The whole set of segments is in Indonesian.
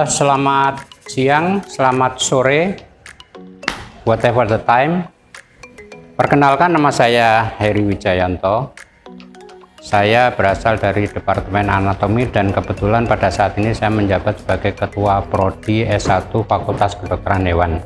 Selamat siang, selamat sore, whatever the time. Perkenalkan, nama saya Heri Wijayanto. Saya berasal dari Departemen Anatomi dan kebetulan pada saat ini saya menjabat sebagai Ketua Prodi S1 Fakultas Kedokteran Hewan.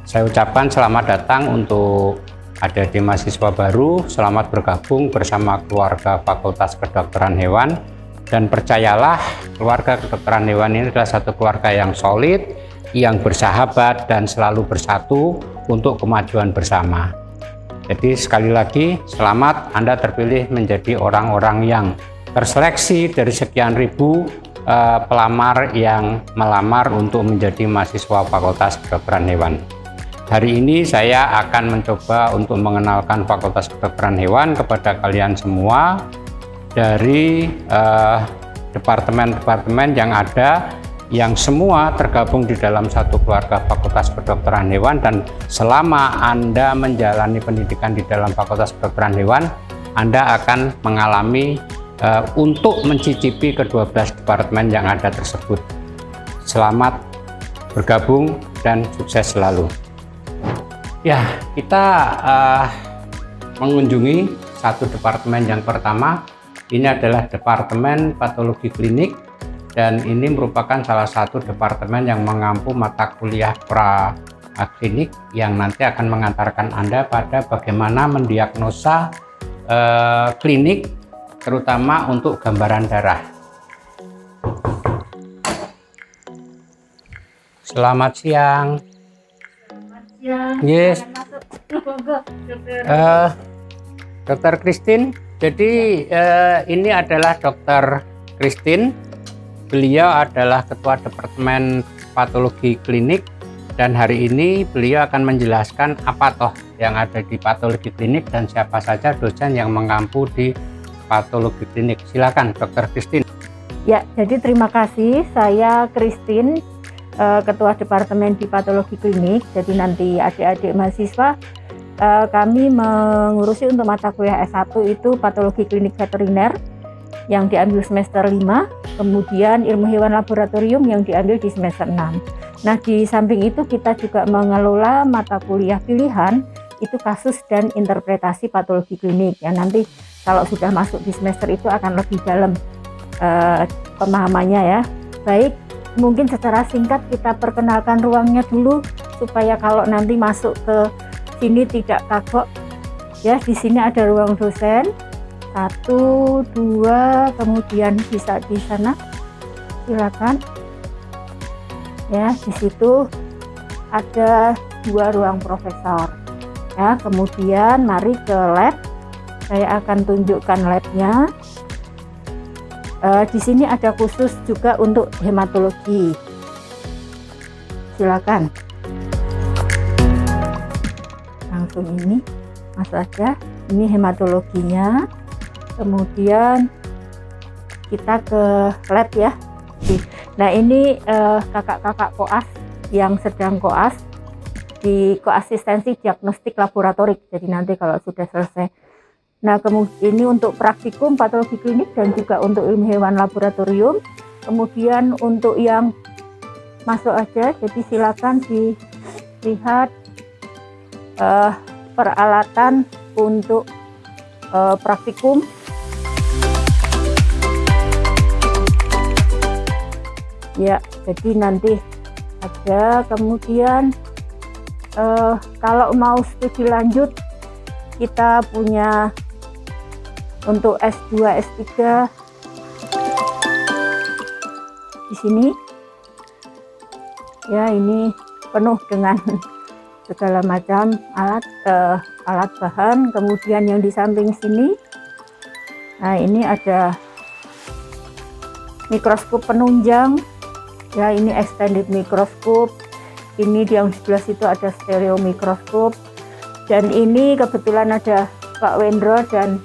Saya ucapkan selamat datang untuk adik-adik mahasiswa baru, selamat bergabung bersama keluarga Fakultas Kedokteran Hewan. Dan percayalah, keluarga kedokteran hewan ini adalah satu keluarga yang solid, yang bersahabat dan selalu bersatu untuk kemajuan bersama. Jadi sekali lagi, selamat, Anda terpilih menjadi orang-orang yang terseleksi dari sekian ribu pelamar yang melamar untuk menjadi mahasiswa Fakultas Kedokteran Hewan. Hari ini saya akan mencoba untuk mengenalkan Fakultas Kedokteran Hewan kepada kalian semua dari departemen-departemen yang ada, yang semua tergabung di dalam satu keluarga Fakultas Kedokteran Hewan. Dan selama Anda menjalani pendidikan di dalam Fakultas Kedokteran Hewan, Anda akan mengalami untuk mencicipi ke-12 departemen yang ada tersebut. Selamat bergabung dan sukses selalu. Ya, kita mengunjungi satu departemen yang pertama. Ini adalah Departemen Patologi Klinik, dan ini merupakan salah satu departemen yang mengampu mata kuliah praklinik yang nanti akan mengantarkan Anda pada bagaimana mendiagnosa klinik, terutama untuk gambaran darah. Selamat siang. Selamat siang. Yes. Dokter. Dokter Christine. Jadi ini adalah Dokter Christine. Beliau adalah Ketua Departemen Patologi Klinik, dan hari ini beliau akan menjelaskan apa toh yang ada di patologi klinik dan siapa saja dosen yang mengampu di patologi klinik. Silakan Dokter Christine. Ya, jadi terima kasih. Saya Christine, Ketua Departemen di Patologi Klinik. Jadi nanti adik-adik mahasiswa kami mengurusi untuk mata kuliah S1 itu patologi klinik veteriner yang diambil semester 5, kemudian ilmu hewan laboratorium yang diambil di semester 6. Nah, di samping itu kita juga mengelola mata kuliah pilihan itu kasus dan interpretasi patologi klinik. Ya, nanti kalau sudah masuk di semester itu akan lebih dalam pemahamannya ya. Baik, mungkin secara singkat kita perkenalkan ruangnya dulu supaya kalau nanti masuk ke sini tidak kagok ya. Di sini ada ruang dosen 1, 2, kemudian bisa di sana, silakan ya. Di situ ada 2 ruang profesor ya. Kemudian mari ke lab, saya akan tunjukkan labnya. Di sini ada khusus juga untuk hematologi, silakan. Langsung ini masuk aja, ini hematologinya. Kemudian kita ke lab ya. Nah, ini kakak-kakak koas yang sedang koas di koasistensi diagnostik laboratorik. Jadi nanti kalau sudah selesai. Nah, kemudian ini untuk praktikum patologi klinik dan juga untuk ilmu hewan laboratorium. Kemudian untuk yang masuk aja, jadi silakan dilihat peralatan untuk praktikum. Ya, jadi nanti ada. Kemudian kalau mau studi lanjut kita punya untuk S2, S3 di sini. Ya, ini penuh dengan segala macam alat bahan. Kemudian yang di samping sini, nah ini ada mikroskop penunjang ya, ini extended mikroskop. Ini yang di sebelah situ ada stereo mikroskop, dan ini kebetulan ada Pak Wendro dan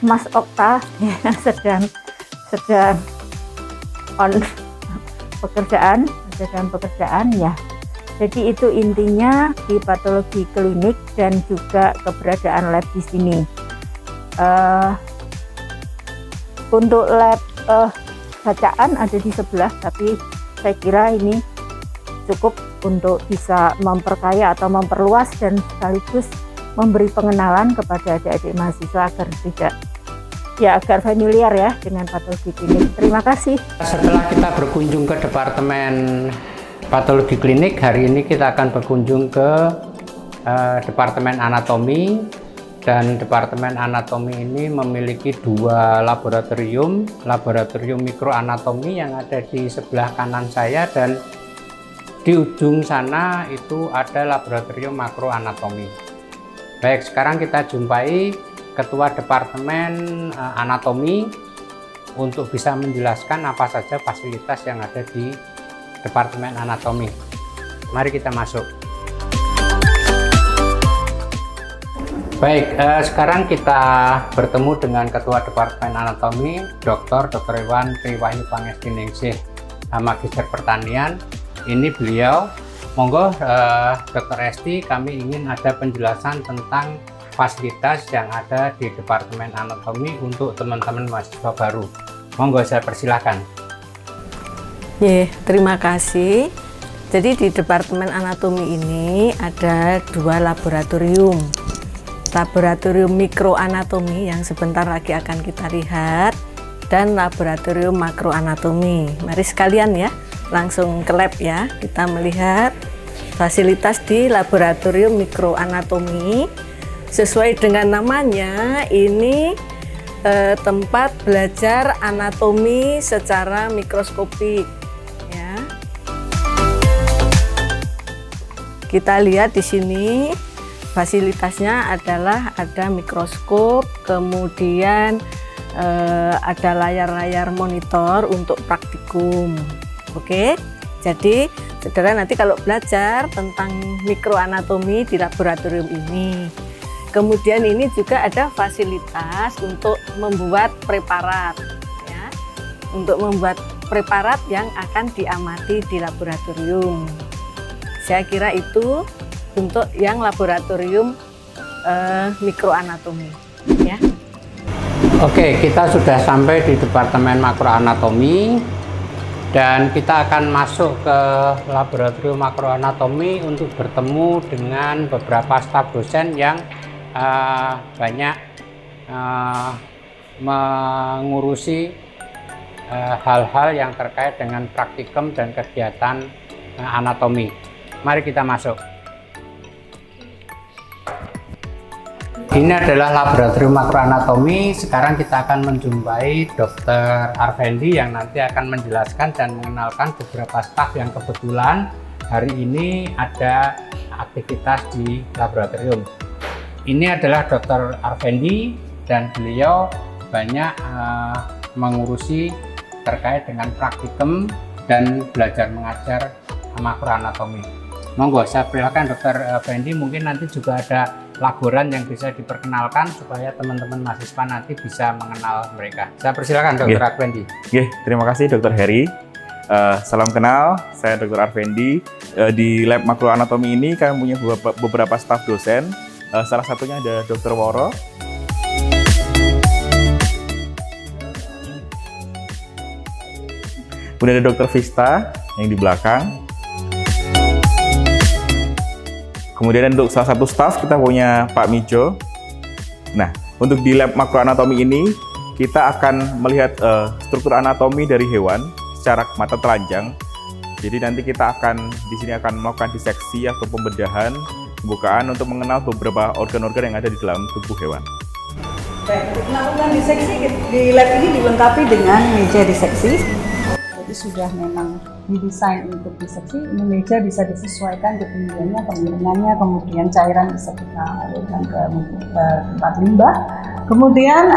Mas Okta yang sedang on pekerjaan ya. Jadi itu intinya di patologi klinik dan juga keberadaan lab di sini. Untuk lab bacaan ada di sebelah, tapi saya kira ini cukup untuk bisa memperkaya atau memperluas dan sekaligus memberi pengenalan kepada adik-adik mahasiswa agar familiar ya dengan patologi klinik. Terima kasih. Setelah kita berkunjung ke Departemen Patologi Klinik, hari ini kita akan berkunjung ke Departemen Anatomi. Dan Departemen Anatomi ini memiliki 2 laboratorium mikroanatomi yang ada di sebelah kanan saya, dan di ujung sana itu ada laboratorium makroanatomi. Baik, sekarang kita jumpai Ketua Departemen Anatomi untuk bisa menjelaskan apa saja fasilitas yang ada di Departemen Anatomi. Mari kita masuk. Baik, sekarang kita bertemu dengan Ketua Departemen Anatomi, Dr. Iwan Triwahyu Pangestiningsih, Magister Pertanian. Ini beliau. Monggo, Dr. Esti, kami ingin ada penjelasan tentang fasilitas yang ada di Departemen Anatomi untuk teman-teman mahasiswa baru. Monggo, saya persilahkan. Terima kasih. Jadi di Departemen Anatomi ini ada 2 laboratorium. Laboratorium mikroanatomi yang sebentar lagi akan kita lihat, dan laboratorium makroanatomi. Mari sekalian ya, langsung ke lab ya. Kita melihat fasilitas di laboratorium mikroanatomi. Sesuai dengan namanya, ini tempat belajar anatomi secara mikroskopik ya. Kita lihat di sini fasilitasnya adalah ada mikroskop, kemudian ada layar-layar monitor untuk praktikum. Oke, jadi saudara nanti kalau belajar tentang mikroanatomi di laboratorium ini. Kemudian ini juga ada fasilitas untuk membuat preparat ya, untuk membuat preparat yang akan diamati di laboratorium. Saya kira itu untuk yang laboratorium mikroanatomi ya. Oke, kita sudah sampai di Departemen Makroanatomi dan kita akan masuk ke laboratorium makroanatomi untuk bertemu dengan beberapa staf dosen yang banyak mengurusi hal-hal yang terkait dengan praktikum dan kegiatan anatomi. Mari kita masuk. Ini adalah laboratorium makroanatomi. Sekarang kita akan menjumpai Dr. Arvendi yang nanti akan menjelaskan dan mengenalkan beberapa staf yang kebetulan hari ini ada aktivitas di laboratorium. Ini adalah Dr. Arvendi dan beliau banyak mengurusi terkait dengan praktikum dan belajar mengajar makroanatomi. Monggo, saya persilakan Dr. Arvendi, mungkin nanti juga ada laboran yang bisa diperkenalkan supaya teman-teman mahasiswa nanti bisa mengenal mereka. Saya persilakan Dr. Arvendi. Terima kasih Dr. Heri. Salam kenal, saya Dr. Arvendi. Di lab makroanatomi ini kami punya beberapa staf dosen. Salah satunya ada Dr. Woro. Kemudian ada Dr. Vista yang di belakang. Kemudian untuk salah satu staf kita punya Pak Mijo. Nah, untuk di lab makroanatomi ini kita akan melihat struktur anatomi dari hewan secara mata telanjang. Jadi nanti kita akan di sini akan melakukan diseksi atau pembedahan, pembukaan untuk mengenal beberapa organ-organ yang ada di dalam tubuh hewan. Untuk melakukan diseksi di lab ini dilengkapi dengan meja diseksi. Jadi sudah memang didesain untuk diseksi, ini meja bisa disesuaikan ketinggiannya, kemiringannya, kemudian cairan bisa kita alirkan ke tempat limbah. Kemudian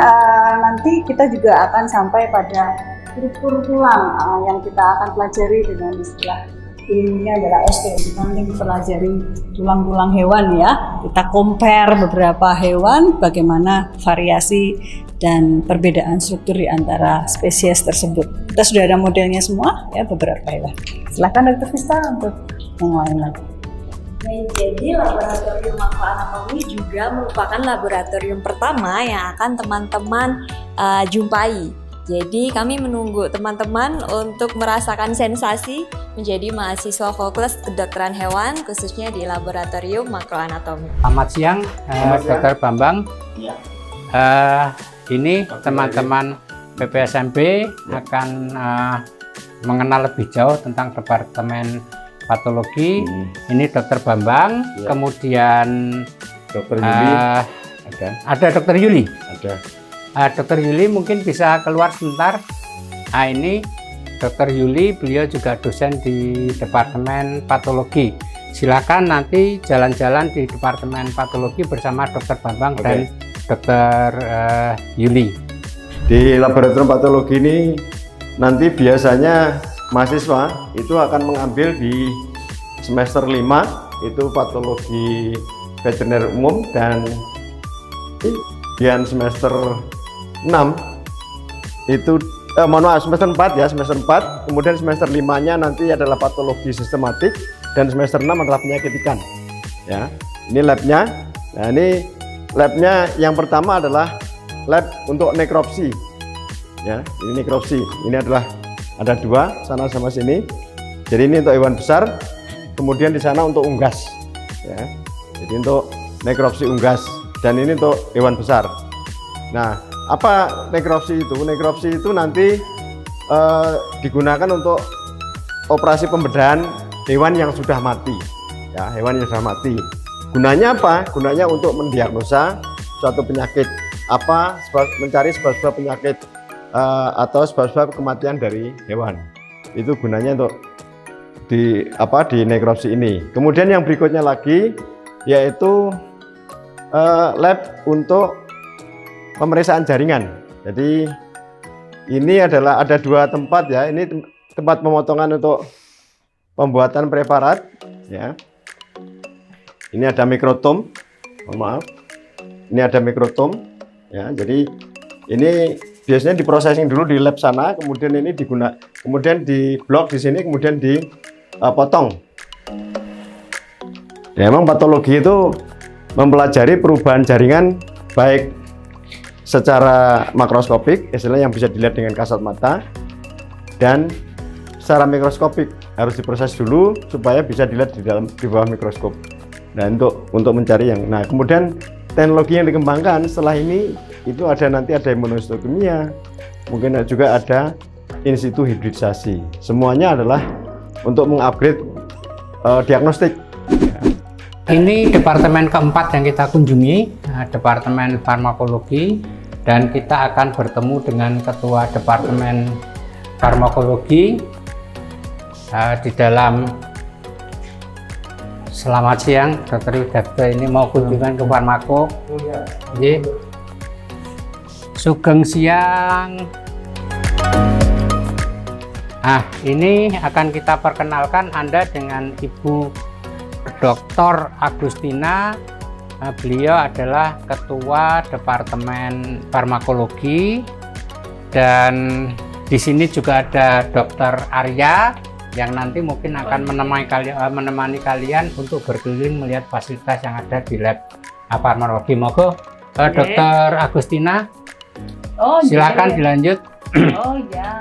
nanti kita juga akan sampai pada struktur tulang yang kita akan pelajari dengan istilah ilmunya adalah osteopatik. Nanti pelajari tulang-tulang hewan ya. Kita compare beberapa hewan, bagaimana variasi dan perbedaan struktur di antara spesies tersebut. Kita sudah ada modelnya semua ya, beberapa hewan. Silakan Dr. Vista untuk yang lain lagi. Jadi laboratorium makroanatomi juga merupakan laboratorium pertama yang akan teman-teman jumpai. Jadi kami menunggu teman-teman untuk merasakan sensasi menjadi mahasiswa Fakultas Kedokteran Hewan khususnya di Laboratorium Makroanatomi. Selamat siang, Dr. Bambang. Ini teman-teman PPSMB akan mengenal lebih jauh tentang Departemen Patologi. Ini Dr. Bambang, kemudian Dokter Yuli ada Dr. Yuli. ada. Dr. Yuli mungkin bisa keluar sebentar. Ini Dr. Yuli, beliau juga dosen di Departemen Patologi. Silakan nanti jalan-jalan di Departemen Patologi bersama Dr. Bambang dan Dr. Yuli. Di laboratorium patologi ini nanti biasanya mahasiswa itu akan mengambil di semester 5 itu patologi veteriner umum, dan di semester 6 itu semester 4 ya, semester 4, kemudian semester 5-nya nanti adalah patologi sistematik, dan semester 6 adalah penyakit ikan. Ya, ini labnya. Nah, ini labnya yang pertama adalah lab untuk nekropsi. Ya, ini nekropsi. Ini adalah ada 2, sana sama sini. Jadi ini untuk hewan besar, kemudian di sana untuk unggas. Ya, jadi untuk nekropsi unggas, dan ini untuk hewan besar. Nah, apa nekropsi itu? Nekropsi itu nanti digunakan untuk operasi pembedahan hewan yang sudah mati. Ya, hewan yang sudah mati. Gunanya apa? Gunanya untuk mendiagnosa suatu penyakit, mencari sebab-sebab penyakit atau sebab-sebab kematian dari hewan. Itu gunanya untuk di nekropsi ini. Kemudian yang berikutnya lagi yaitu lab untuk pemeriksaan jaringan. Jadi ini ada 2 tempat ya. Ini tempat pemotongan untuk pembuatan preparat ya. Ini ada mikrotom. Mohon maaf. Ini ada mikrotom ya. Jadi ini biasanya diprocessing dulu di lab sana, kemudian ini kemudian di blok di sini, kemudian dipotong. Ya, memang patologi itu mempelajari perubahan jaringan baik secara makroskopik, istilahnya yang bisa dilihat dengan kasat mata, dan secara mikroskopik harus diproses dulu supaya bisa dilihat di bawah mikroskop. Nah, untuk mencari nah kemudian teknologi yang dikembangkan setelah ini itu nanti ada imunohistokimia, mungkin juga ada in situ hibridisasi. Semuanya adalah untuk mengupgrade diagnostik. Ini departemen keempat yang kita kunjungi, Departemen Farmakologi, dan kita akan bertemu dengan Ketua Departemen Farmakologi di dalam. Selamat siang, Dr. Widakta. Ini mau kunjungan ke Farmako. Sugeng siang. Ini akan kita perkenalkan Anda dengan Ibu Dr. Agustina. Beliau adalah Ketua Departemen Farmakologi, dan di sini juga ada Dr. Arya yang nanti mungkin akan menemani kalian untuk berkeliling melihat fasilitas yang ada di lab farmakologi. Monggo, Dr. Agustina, silakan dilanjut. Oh ya,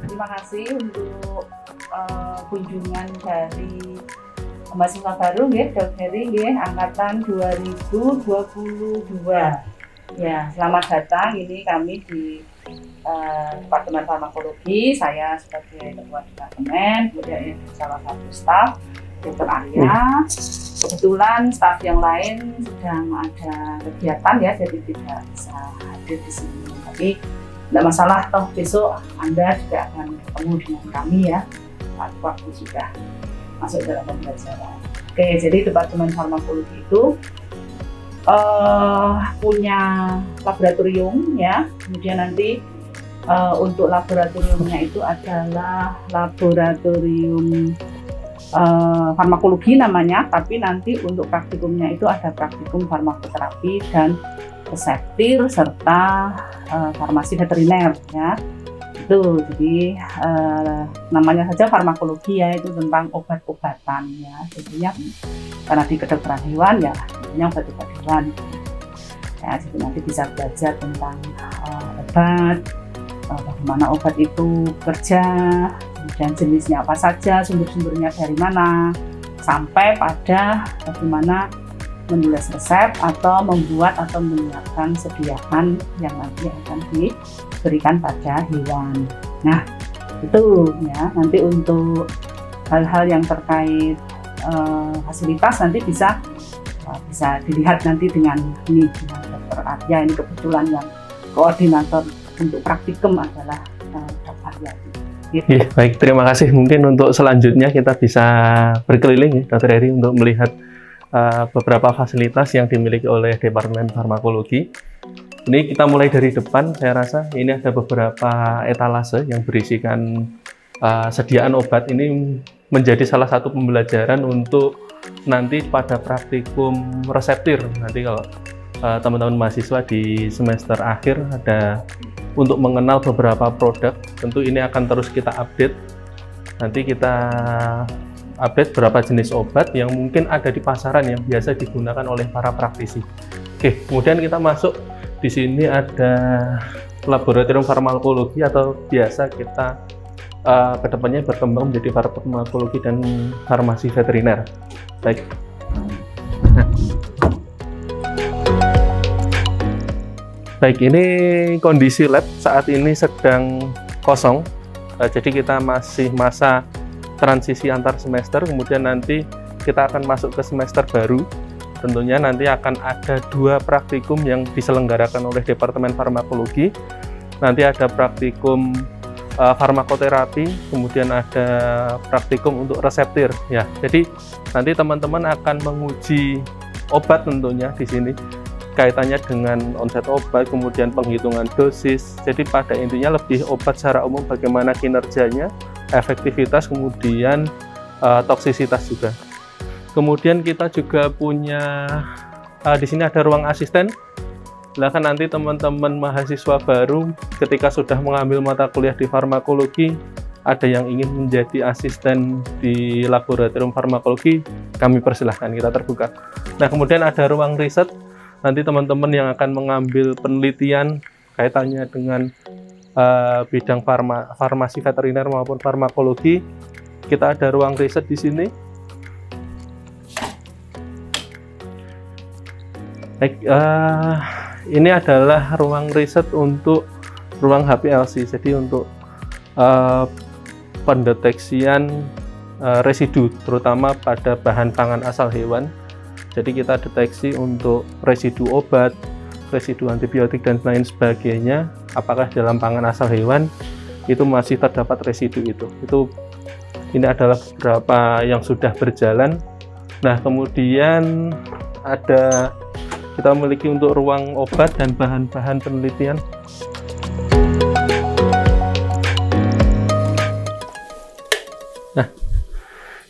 terima kasih untuk kunjungan dari mahasiswa baru dari angkatan 2022. Ya, selamat datang. Ini kami di Departemen Farmakologi. Saya sebagai Ketua Departemen, kemudian salah satu staf, Dr. Arya. Kebetulan staf yang lain sedang ada kegiatan ya, jadi tidak bisa hadir di sini. Tapi tidak masalah, toh besok Anda juga akan ketemu dengan kami ya, waktu sudah masuk dalam pembelajaran. Oke, jadi Departemen Farmakologi itu punya laboratorium ya, kemudian nanti untuk laboratoriumnya itu adalah laboratorium farmakologi namanya, tapi nanti untuk praktikumnya itu ada praktikum farmakoterapi dan reseptir serta farmasi veteriner ya. Itu jadi namanya saja farmakologi ya, itu tentang obat-obatan ya. Tentunya karena di kedokteran hewan ya, tentunya obat-obat hewan. Ya, jadi nanti bisa belajar tentang obat, bagaimana obat itu bekerja, dan jenisnya apa saja, sumber-sumbernya dari mana, sampai pada bagaimana menulis resep atau membuat atau menyiapkan sediaan yang nanti akan diberikan pada hewan. Nah, itu ya, nanti untuk hal-hal yang terkait fasilitas nanti bisa dilihat nanti dengan ini, dengan Dr. Arya. Ini kebetulan yang koordinator untuk praktikum adalah Dr. Arya. Gitu. Ya, baik, terima kasih. Mungkin untuk selanjutnya kita bisa berkeliling ya, Dr. Eri, untuk melihat beberapa fasilitas yang dimiliki oleh Departemen Farmakologi. Ini kita mulai dari depan. Saya rasa ini ada beberapa etalase yang berisikan sediaan obat. Ini menjadi salah satu pembelajaran untuk nanti pada praktikum reseptir. Nanti kalau teman-teman mahasiswa di semester akhir ada untuk mengenal beberapa produk, tentu ini akan terus kita update. Nanti kita update berapa jenis obat yang mungkin ada di pasaran yang biasa digunakan oleh para praktisi. Oke, kemudian kita masuk. Di sini ada laboratorium farmakologi atau biasa kita kedepannya berkembang menjadi farmakologi dan farmasi veteriner. Baik. Baik, ini kondisi lab saat ini sedang kosong. Jadi kita masih masa transisi antar semester, kemudian nanti kita akan masuk ke semester baru. Tentunya nanti akan ada 2 praktikum yang diselenggarakan oleh Departemen Farmakologi. Nanti ada praktikum farmakoterapi, kemudian ada praktikum untuk reseptir. Ya, jadi nanti teman-teman akan menguji obat tentunya di sini. Kaitannya dengan onset obat, kemudian penghitungan dosis. Jadi pada intinya lebih obat secara umum, bagaimana kinerjanya, efektivitas, kemudian toksisitas juga. Kemudian kita juga punya di sini ada ruang asisten. Silakan nanti teman-teman mahasiswa baru ketika sudah mengambil mata kuliah di farmakologi, ada yang ingin menjadi asisten di laboratorium farmakologi, kami persilahkan, kita terbuka. Nah, kemudian ada ruang riset. Nanti teman-teman yang akan mengambil penelitian kaitannya dengan bidang farmasi veteriner maupun farmakologi, kita ada ruang riset di sini. Baik, ini adalah ruang riset untuk ruang HPLC, jadi untuk pendeteksian residu, terutama pada bahan pangan asal hewan. Jadi kita deteksi untuk residu obat, residu antibiotik dan lain sebagainya, apakah dalam pangan asal hewan itu masih terdapat residu itu. Ini adalah beberapa yang sudah berjalan. Nah, kemudian ada kita memiliki untuk ruang obat dan bahan-bahan penelitian. Nah,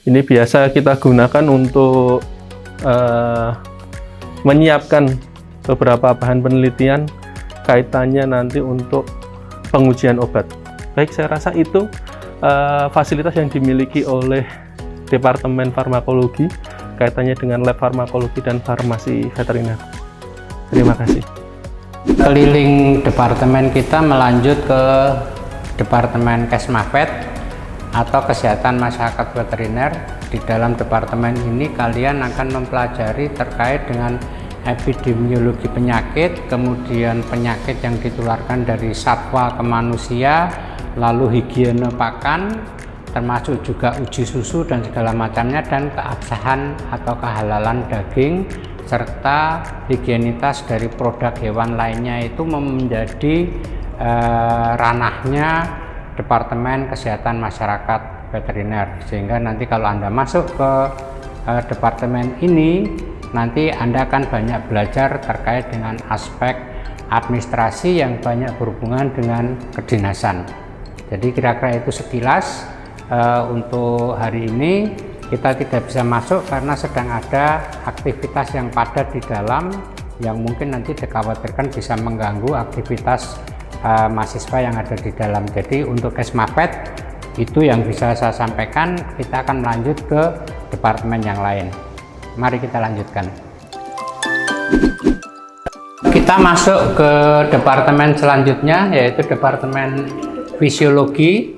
ini biasa kita gunakan untuk menyiapkan beberapa bahan penelitian kaitannya nanti untuk pengujian obat. Baik, saya rasa itu fasilitas yang dimiliki oleh Departemen Farmakologi kaitannya dengan lab farmakologi dan farmasi veteriner. Terima kasih. Keliling departemen kita melanjut ke Departemen Kesmafet atau Kesehatan Masyarakat Veteriner. Di dalam departemen ini kalian akan mempelajari terkait dengan epidemiologi penyakit, kemudian penyakit yang ditularkan dari satwa ke manusia, lalu higiene pakan, termasuk juga uji susu dan segala macamnya, dan keabsahan atau kehalalan daging, serta higienitas dari produk hewan lainnya itu menjadi ranahnya Departemen Kesehatan Masyarakat Veteriner. Sehingga nanti kalau Anda masuk ke departemen ini, nanti Anda akan banyak belajar terkait dengan aspek administrasi yang banyak berhubungan dengan kedinasan. Jadi kira-kira itu sekilas. Untuk hari ini kita tidak bisa masuk karena sedang ada aktivitas yang padat di dalam yang mungkin nanti dikhawatirkan bisa mengganggu aktivitas mahasiswa yang ada di dalam. Jadi untuk Kesmafet itu yang bisa saya sampaikan. Kita akan lanjut ke departemen yang lain. Mari kita lanjutkan. Oke, Kita masuk ke departemen selanjutnya, yaitu departemen fisiologi.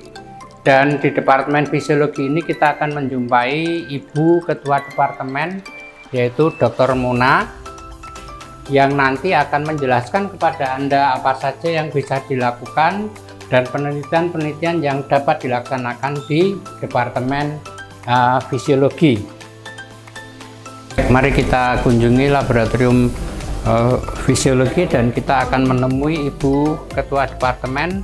Dan di departemen fisiologi ini kita akan menjumpai Ibu Ketua Departemen, yaitu Dr. Mona, yang nanti akan menjelaskan kepada Anda apa saja yang bisa dilakukan dan penelitian-penelitian yang dapat dilaksanakan di departemen fisiologi. Mari kita kunjungi laboratorium fisiologi dan kita akan menemui Ibu Ketua Departemen,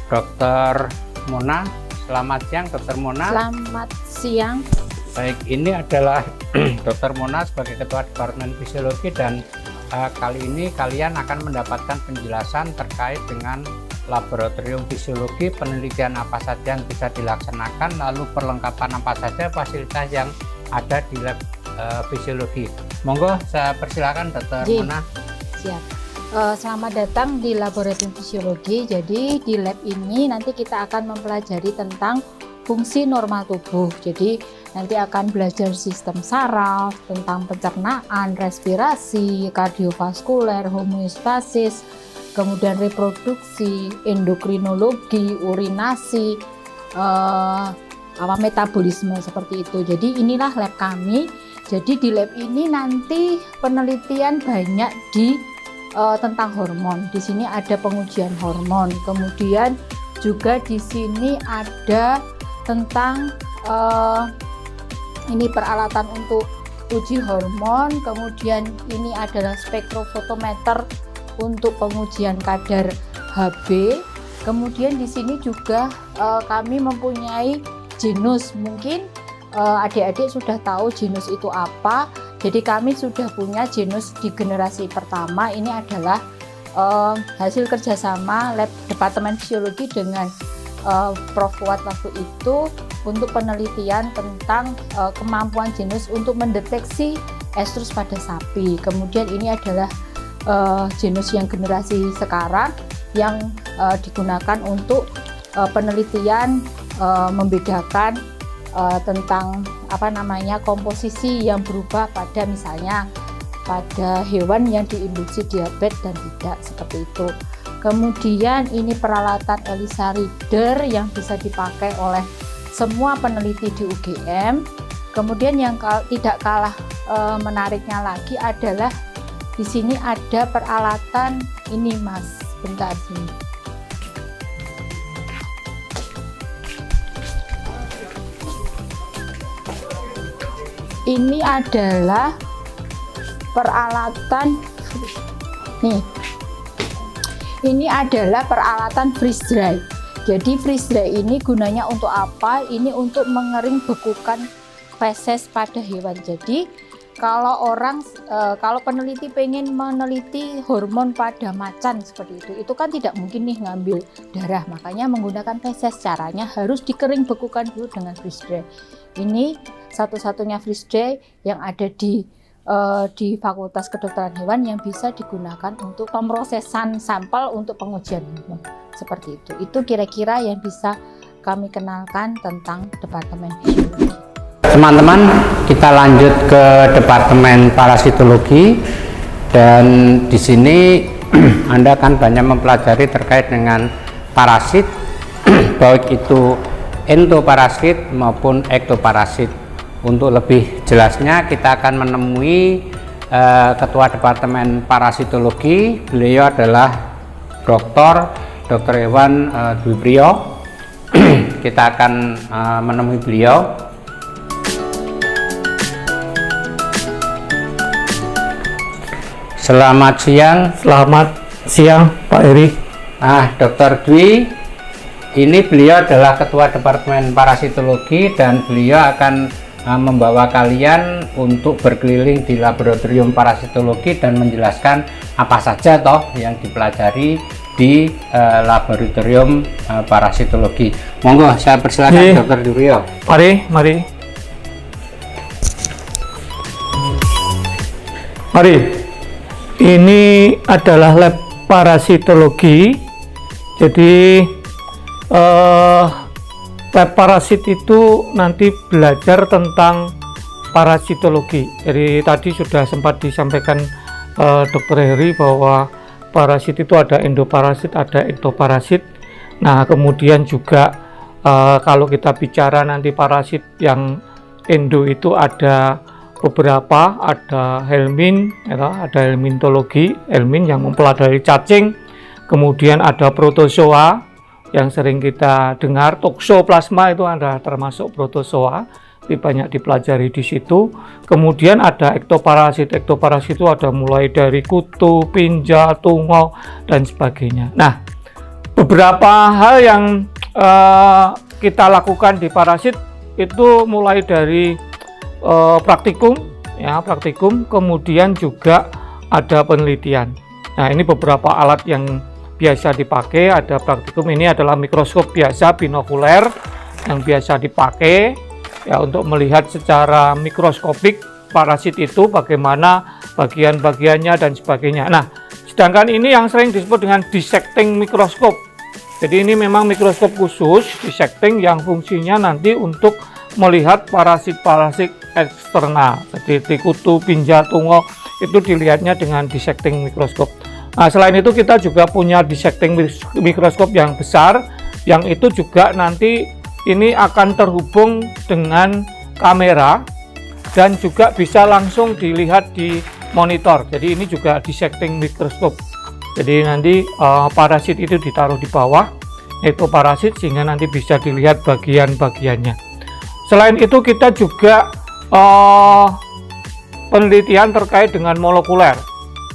Dr. Mona. Selamat siang, Dr. Mona. Selamat siang. Baik, ini adalah Dr. Mona sebagai Ketua Departemen Fisiologi dan kali ini kalian akan mendapatkan penjelasan terkait dengan laboratorium fisiologi, penelitian apa saja yang bisa dilaksanakan, lalu perlengkapan apa saja fasilitas yang ada di lab fisiologi. Monggo, saya persilakan Dr. Mona. Siap. Selamat datang di laboratorium fisiologi. Jadi di lab ini nanti kita akan mempelajari tentang fungsi normal tubuh. Jadi nanti akan belajar sistem saraf, tentang pencernaan, respirasi, kardiovaskuler, homeostasis, kemudian reproduksi, endokrinologi, urinasi, metabolisme seperti itu. Jadi inilah lab kami. Jadi di lab ini nanti penelitian banyak tentang hormon. Di sini ada pengujian hormon. Kemudian juga di sini ada tentang ini peralatan untuk uji hormon. Kemudian ini adalah spektrofotometer untuk pengujian kadar Hb. Kemudian di sini juga kami mempunyai genus. Mungkin adik-adik sudah tahu genus itu apa. Jadi kami sudah punya genus di generasi pertama. Ini adalah hasil kerjasama lab Departemen Fisiologi dengan Prof. Fuad waktu itu untuk penelitian tentang kemampuan genus untuk mendeteksi estrus pada sapi. Kemudian ini adalah genus yang generasi sekarang yang digunakan untuk penelitian membedakan tentang komposisi yang berubah pada misalnya pada hewan yang diinduksi diabetes dan tidak, seperti itu. Kemudian ini peralatan ELISA reader yang bisa dipakai oleh semua peneliti di UGM. Kemudian yang tidak kalah menariknya lagi adalah di sini ada peralatan ini, Mas. Bentar sini. Ini adalah peralatan ini adalah peralatan freeze dry. Jadi freeze dry ini gunanya untuk apa? Ini untuk mengering bekukan feses pada hewan. Jadi kalau peneliti pengen meneliti hormon pada macan seperti itu kan tidak mungkin nih ngambil darah, makanya menggunakan feses. Caranya harus dikering bekukan dulu dengan freeze dry. Ini satu-satunya freeze dry yang ada di Fakultas Kedokteran Hewan yang bisa digunakan untuk pemrosesan sampel untuk pengujian hormon. Seperti itu. Itu kira-kira yang bisa kami kenalkan tentang Departemen Fisiologi. Teman-teman, kita lanjut ke Departemen Parasitologi, dan di sini Anda akan banyak mempelajari terkait dengan parasit, baik itu endoparasit maupun ektoparasit. Untuk lebih jelasnya kita akan menemui Ketua Departemen Parasitologi. Beliau adalah Dr. Hewan Dwi Priyo. Kita akan menemui beliau. Selamat siang. Selamat siang, Pak Eri. Dr. Dwi, ini beliau adalah Ketua Departemen Parasitologi dan beliau akan membawa kalian untuk berkeliling di laboratorium parasitologi dan menjelaskan apa saja yang dipelajari di laboratorium parasitologi. Monggo, saya persilakan Dr. Durio. Mari. Ini adalah lab parasitologi. Jadi lab parasit itu nanti belajar tentang parasitologi. Jadi tadi sudah sempat disampaikan Dr. Heri bahwa parasit itu ada endoparasit, ada ektoparasit. Nah, kemudian juga kalau kita bicara nanti parasit yang endo itu ada beberapa, ada helmin, ya, ada helmintologi, helmin yang mempelajari cacing, kemudian ada protozoa yang sering kita dengar, toxoplasma itu ada termasuk protozoa, banyak dipelajari di situ. Kemudian ada ektoparasit, ektoparasit itu ada mulai dari kutu, pinja, tungau dan sebagainya. Nah, beberapa hal yang kita lakukan di parasit itu mulai dari praktikum, ya praktikum, kemudian juga ada penelitian. Nah, ini beberapa alat yang biasa dipakai. Ada praktikum, ini adalah mikroskop biasa binokuler yang biasa dipakai ya untuk melihat secara mikroskopik parasit itu bagaimana bagian-bagiannya dan sebagainya. Nah, sedangkan ini yang sering disebut dengan dissecting mikroskop. Jadi ini memang mikroskop khusus dissecting yang fungsinya nanti untuk melihat parasit-parasit eksternal seperti kutu, pinja, tungau itu dilihatnya dengan dissecting mikroskop. Nah, selain itu kita juga punya dissecting mikroskop yang besar yang itu juga nanti ini akan terhubung dengan kamera dan juga bisa langsung dilihat di monitor. Jadi ini juga dissecting mikroskop. Jadi nanti parasit itu ditaruh di bawah, yaitu parasit, sehingga nanti bisa dilihat bagian-bagiannya. Selain itu kita juga penelitian terkait dengan molekuler.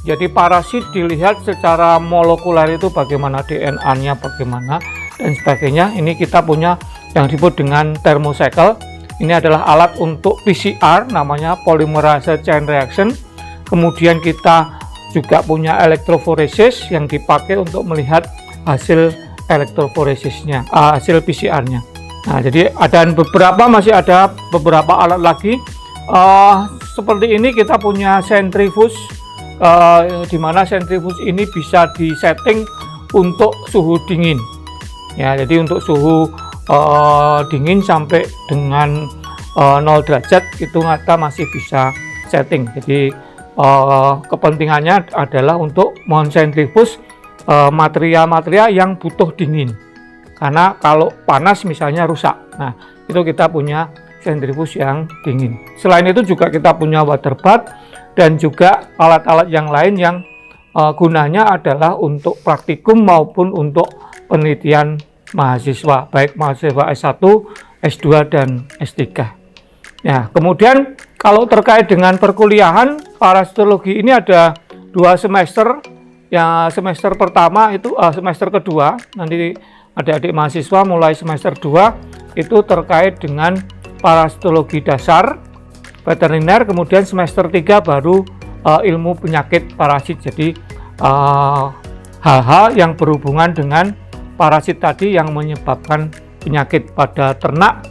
Jadi parasit dilihat secara molekuler itu bagaimana DNA-nya, bagaimana dan sebagainya. Ini kita punya yang disebut dengan thermocycle. Ini adalah alat untuk PCR, namanya polymerase chain reaction. Kemudian kita juga punya elektroforesis yang dipakai untuk melihat hasil elektroforesisnya, hasil PCR-nya. Nah, jadi masih ada beberapa alat lagi. Seperti ini kita punya sentrifuge, di mana sentrifuge ini bisa disetting untuk suhu dingin. Ya, jadi untuk suhu dingin sampai dengan 0 derajat itu kita masih bisa setting. Jadi kepentingannya adalah untuk mensentrifuge material-material yang butuh dingin, karena kalau panas misalnya rusak. Nah, itu kita punya sentrifuge yang dingin. Selain itu juga kita punya water bath dan juga alat-alat yang lain yang gunanya adalah untuk praktikum maupun untuk penelitian mahasiswa, baik mahasiswa S1, S2 dan S3. Ya, kemudian kalau terkait dengan perkuliahan, parasitologi ini ada 2 semester. Ya, semester pertama itu semester kedua, nanti adik-adik mahasiswa mulai semester 2 itu terkait dengan parasitologi dasar, veteriner, kemudian semester 3 baru ilmu penyakit parasit. Jadi hal-hal yang berhubungan dengan parasit tadi yang menyebabkan penyakit pada ternak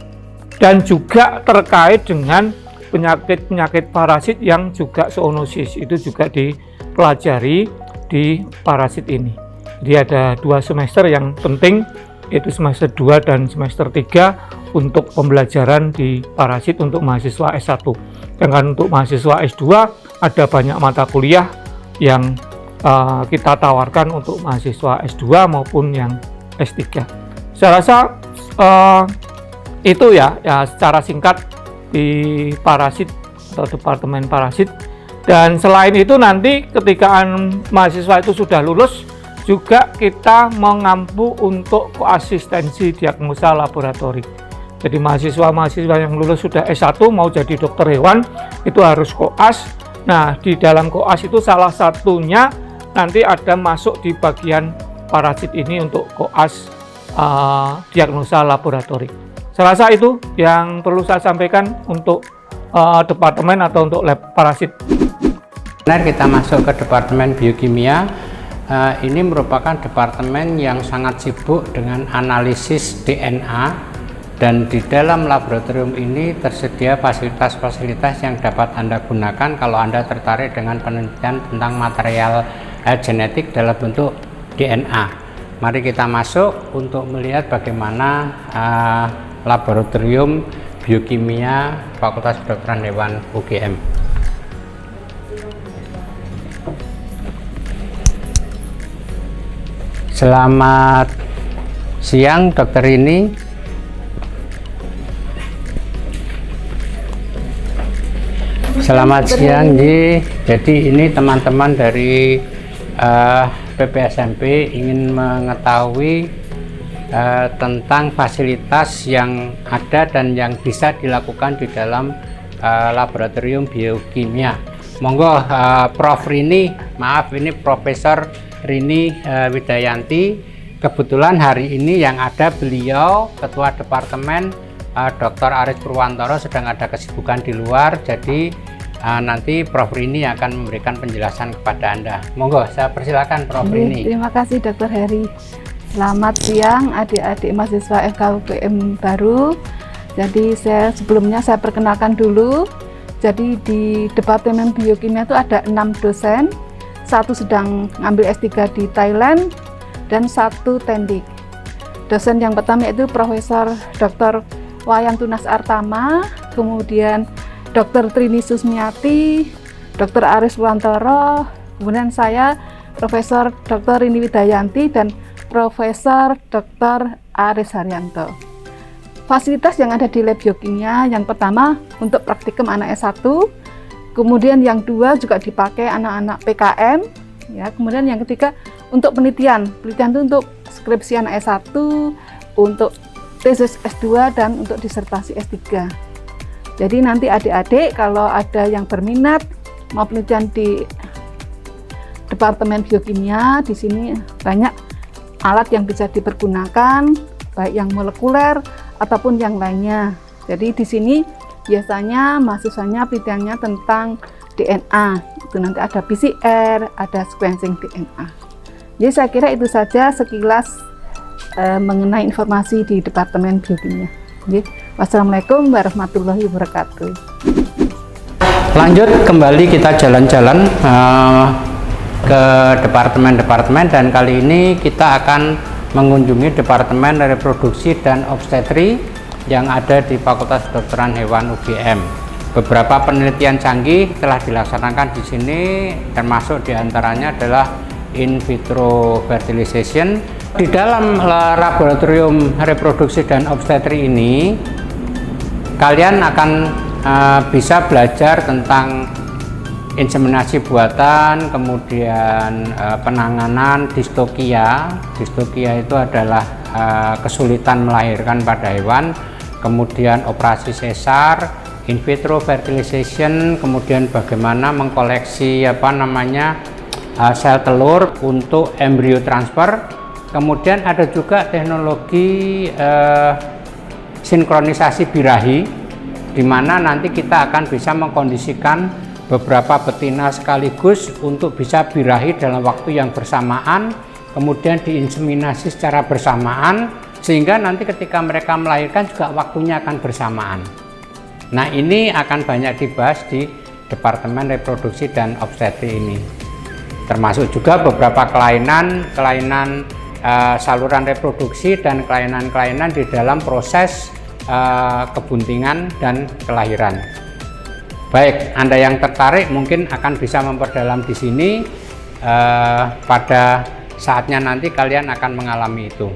dan juga terkait dengan penyakit-penyakit parasit yang juga zoonosis itu juga dipelajari di parasit ini. Jadi ada 2 semester yang penting, yaitu semester 2 dan semester 3 untuk pembelajaran di parasit untuk mahasiswa S1. Sedangkan untuk mahasiswa S2 ada banyak mata kuliah yang kita tawarkan untuk mahasiswa S2 maupun yang S3. Saya rasa itu ya secara singkat di parasit atau departemen parasit. Dan selain itu nanti ketika mahasiswa itu sudah lulus juga kita mengampu untuk koasistensi diagnosa laboratori. Jadi mahasiswa yang lulus sudah S1 mau jadi dokter hewan itu harus koas. Nah, di dalam koas itu salah satunya nanti ada masuk di bagian parasit ini untuk koas diagnosa laboratori. Saya rasa itu yang perlu saya sampaikan untuk departemen atau untuk lab parasit. Benar, kita masuk ke departemen biokimia. Ini merupakan departemen yang sangat sibuk dengan analisis DNA, dan di dalam laboratorium ini tersedia fasilitas-fasilitas yang dapat Anda gunakan kalau Anda tertarik dengan penelitian tentang material genetik dalam bentuk DNA. Mari kita masuk untuk melihat bagaimana laboratorium biokimia Fakultas Kedokteran Hewan UGM. Selamat siang, Dokter Rini. Selamat siang, Ji. Jadi ini teman-teman dari PPSMP ingin mengetahui tentang fasilitas yang ada dan yang bisa dilakukan di dalam laboratorium biokimia. Monggo Prof Rini, maaf ini Profesor Rini Widayanti. Kebetulan hari ini yang ada beliau Ketua Departemen Dr. Aris Purwantoro sedang ada kesibukan di luar, jadi nanti Prof Rini akan memberikan penjelasan kepada Anda. Monggo, saya persilakan Prof Rini. Terima kasih Dr. Heri. Selamat siang adik-adik mahasiswa FKUGM baru. Jadi sebelumnya saya perkenalkan dulu. Jadi di Departemen Biokimia itu ada 6 dosen, 1 sedang ngambil S3 di Thailand dan 1 tendik. Dosen yang pertama itu Profesor Dr. Wayan Tunas Artama, kemudian Dr. Trini Susmiati, Dr. Aris Purwantoro, kemudian saya Profesor Dr. Rini Widayanti dan Profesor Dr. Aris Haryanto. Fasilitas yang ada di lab biokimia yang pertama untuk praktikum anak S1, kemudian yang 2 juga dipakai anak-anak PKM, ya. Kemudian yang ketiga untuk penelitian itu untuk skripsi anak S1, untuk tesis S2 dan untuk disertasi S3. Jadi nanti adik-adik kalau ada yang berminat mau penelitian di Departemen Biokimia, di sini banyak alat yang bisa dipergunakan, baik yang molekuler ataupun yang lainnya. Jadi di sini biasanya mahasiswanya penelitiannya tentang DNA. Itu nanti ada PCR, ada sequencing DNA. Jadi saya kira itu saja sekilas mengenai informasi di Departemen Biokimia. Wassalamualaikum warahmatullahi wabarakatuh. Lanjut kembali kita jalan-jalan ke departemen-departemen, dan kali ini kita akan mengunjungi Departemen Reproduksi dan Obstetri yang ada di Fakultas Kedokteran Hewan UGM. Beberapa penelitian canggih telah dilaksanakan di sini, termasuk diantaranya adalah in vitro fertilization. Di dalam laboratorium reproduksi dan obstetri ini, kalian akan bisa belajar tentang inseminasi buatan, kemudian penanganan distokia. Distokia itu adalah kesulitan melahirkan pada hewan, kemudian operasi sesar, in vitro fertilization, kemudian bagaimana mengkoleksi sel telur untuk embrio transfer. Kemudian ada juga teknologi sinkronisasi birahi, di mana nanti kita akan bisa mengkondisikan beberapa betina sekaligus untuk bisa birahi dalam waktu yang bersamaan, kemudian diinseminasi secara bersamaan, sehingga nanti ketika mereka melahirkan juga waktunya akan bersamaan. Nah, ini akan banyak dibahas di Departemen Reproduksi dan Obstetri ini, termasuk juga beberapa kelainan saluran reproduksi dan kelainan-kelainan di dalam proses kebuntingan dan kelahiran. Baik, Anda yang tertarik mungkin akan bisa memperdalam di sini. Pada saatnya nanti kalian akan mengalami itu.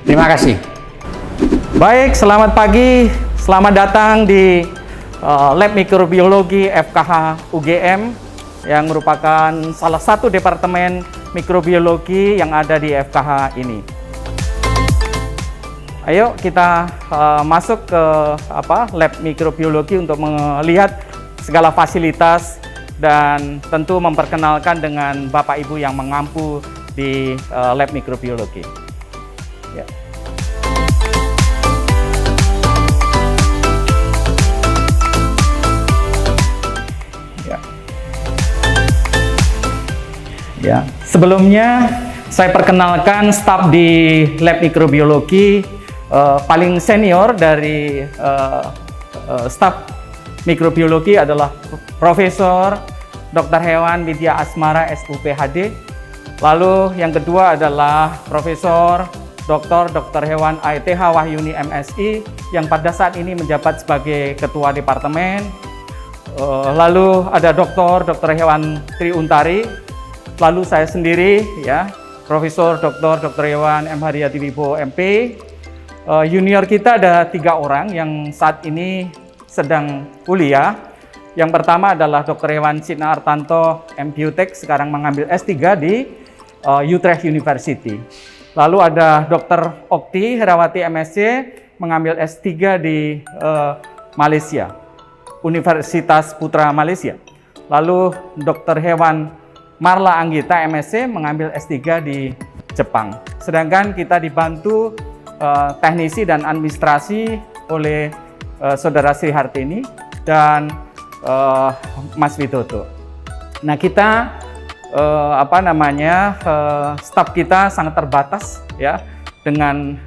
Terima kasih. Baik, selamat pagi. Selamat datang di Lab Mikrobiologi FKH UGM yang merupakan salah satu departemen mikrobiologi yang ada di FKH ini. Ayo kita masuk ke lab mikrobiologi untuk melihat segala fasilitas dan tentu memperkenalkan dengan Bapak Ibu yang mengampu di lab mikrobiologi. Ya. Ya. Sebelumnya saya perkenalkan staf di lab mikrobiologi. Paling senior dari staf mikrobiologi adalah Profesor Dr. Hewan Widya Asmara SUPHD. Lalu yang kedua adalah Profesor Dr. Hewan AETH Wahyuni MSI yang pada saat ini menjabat sebagai Ketua Departemen. Lalu ada Dr. Hewan Triuntari. Lalu saya sendiri, ya, Profesor Dr. Hewan M. Haryati Wibowo MP. Junior kita ada 3 orang yang saat ini sedang kuliah. Yang pertama adalah Dr. Hewan Sidna Artanto M. Biotek, sekarang mengambil S3 di Utrecht University. Lalu ada Dr. Okti Herawati MSc, mengambil S3 di Malaysia, Universitas Putra Malaysia. Lalu Dr. Hewan Marla Anggita MSc, mengambil S3 di Jepang. Sedangkan kita dibantu teknisi dan administrasi oleh Saudara Sri Hartini dan Mas Widodo. Nah, kita staf kita sangat terbatas ya, dengan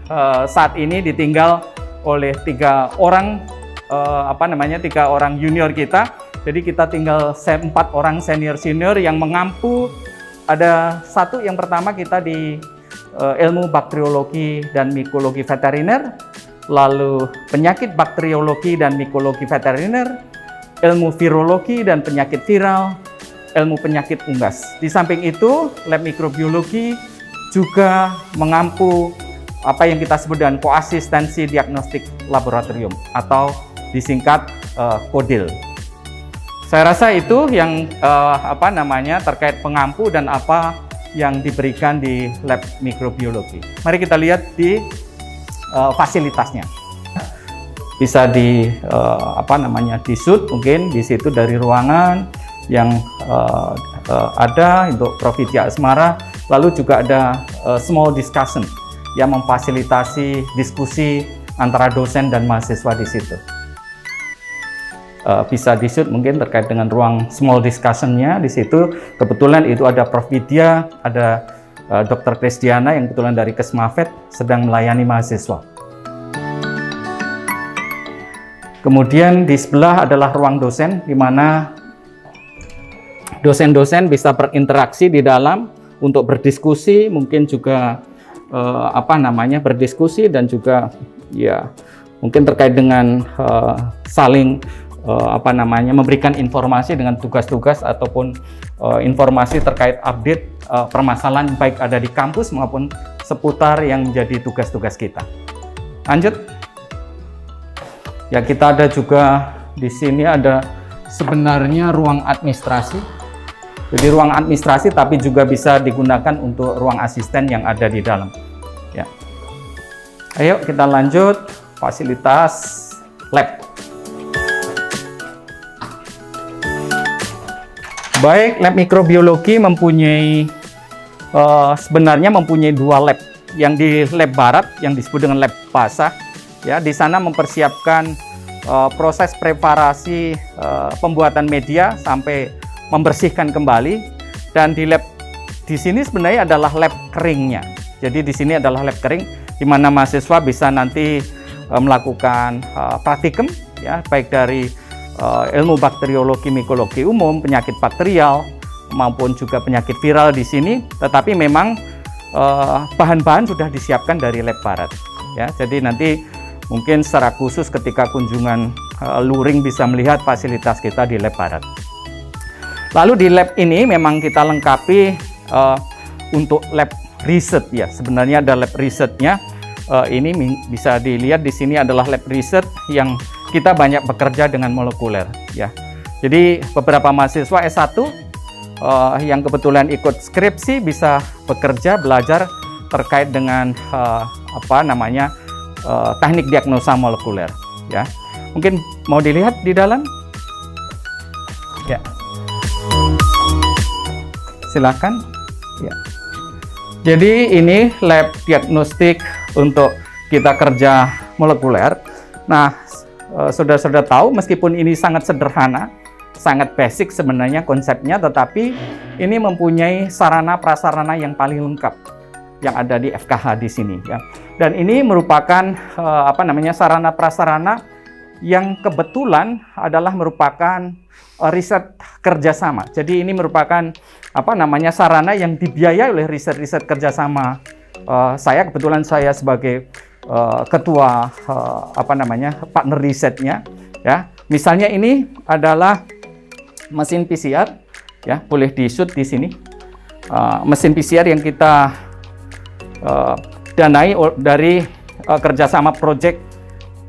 saat ini ditinggal oleh 3 orang 3 orang junior kita. Jadi kita tinggal 4 orang senior yang mengampu. Ada 1 yang pertama kita di ilmu bakteriologi dan mikologi veteriner, lalu penyakit bakteriologi dan mikologi veteriner, ilmu virologi dan penyakit viral, ilmu penyakit unggas. Di samping itu, lab mikrobiologi juga mengampu apa yang kita sebut dengan koasistensi diagnostik laboratorium atau disingkat KODIL. Saya rasa itu yang terkait pengampu dan apa yang diberikan di lab mikrobiologi. Mari kita lihat di fasilitasnya. Bisa di di shoot mungkin di situ dari ruangan yang ada untuk Prof. Widya Asmara. Lalu juga ada small discussion yang memfasilitasi diskusi antara dosen dan mahasiswa di situ. Bisa di shoot mungkin terkait dengan ruang small discussion-nya di situ. Kebetulan itu ada Prof. Widya, ada Dr. Kristiana yang kebetulan dari Kesmafet sedang melayani mahasiswa. Kemudian di sebelah adalah ruang dosen, di mana dosen-dosen bisa berinteraksi di dalam untuk berdiskusi, mungkin juga berdiskusi dan juga ya mungkin terkait dengan saling memberikan informasi dengan tugas-tugas ataupun informasi terkait update permasalahan baik ada di kampus maupun seputar yang menjadi tugas-tugas kita. Lanjut. Ya, kita ada juga di sini ada sebenarnya ruang administrasi. Jadi ruang administrasi tapi juga bisa digunakan untuk ruang asisten yang ada di dalam. Ya. Ayo kita lanjut fasilitas lab. Baik, lab mikrobiologi sebenarnya mempunyai 2 lab. Yang di lab barat yang disebut dengan lab basah. Ya, di sana mempersiapkan proses preparasi pembuatan media sampai membersihkan kembali, dan di lab di sini sebenarnya adalah lab keringnya. Jadi di sini adalah lab kering di mana mahasiswa bisa nanti melakukan praktikum ya, baik dari ilmu bakteriologi, mikologi umum, penyakit bakterial maupun juga penyakit viral di sini. Tetapi memang bahan-bahan sudah disiapkan dari lab barat ya. Jadi nanti mungkin secara khusus ketika kunjungan luring bisa melihat fasilitas kita di lab barat. Lalu di lab ini memang kita lengkapi untuk lab riset ya. Sebenarnya ada lab risetnya. Ini bisa dilihat di sini adalah lab riset yang kita banyak bekerja dengan molekuler ya. Jadi beberapa mahasiswa S1 yang kebetulan ikut skripsi bisa bekerja belajar terkait dengan teknik diagnosa molekuler ya. Mungkin mau dilihat di dalam ya, silakan ya. Jadi ini lab diagnostik untuk kita kerja molekuler. Nah, saudara-saudara tahu meskipun ini sangat sederhana, sangat basic sebenarnya konsepnya, tetapi ini mempunyai sarana prasarana yang paling lengkap yang ada di FKH di sini ya. Dan ini merupakan sarana prasarana yang kebetulan adalah merupakan riset kerjasama. Jadi ini merupakan sarana yang dibiayai oleh riset-riset kerjasama. Kebetulan saya sebagai ketua partner risetnya ya. Misalnya ini adalah mesin PCR ya, boleh di shoot di sini. Mesin PCR yang kita danai dari kerjasama project